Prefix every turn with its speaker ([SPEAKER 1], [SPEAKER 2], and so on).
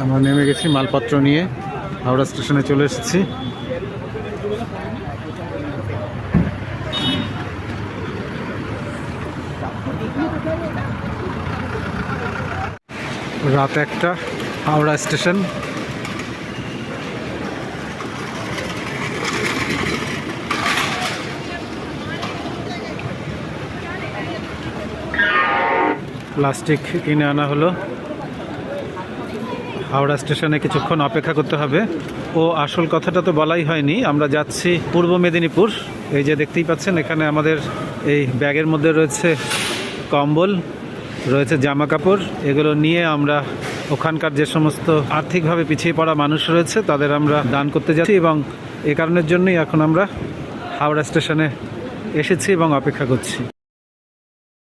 [SPEAKER 1] আমরা নেমে গেছি মালপত্র নিয়ে, হাওড়া স্টেশনে চলে এসেছি। রাত 1টা, হাওড়া স্টেশন। প্লাস্টিক কিনে আনা হলো। হাওড়া স্টেশনে কিছুক্ষণ অপেক্ষা করতে হবে। ও আসল কথাটা তো বলাই হয়নি, আমরা যাচ্ছি পূর্ব মেদিনীপুর। এই যে দেখতেই পাচ্ছেন, এখানে আমাদের এই ব্যাগের মধ্যে রয়েছে কম্বল, রয়েছে জামা কাপড়। এগুলো নিয়ে আমরা ওখানকার যে সমস্ত আর্থিকভাবে পিছিয়ে পড়া মানুষ রয়েছে তাদের আমরা দান করতে যাচ্ছি, এবং এ কারণের জন্যই এখন আমরা হাওড়া স্টেশনে এসেছি এবং অপেক্ষা করছি।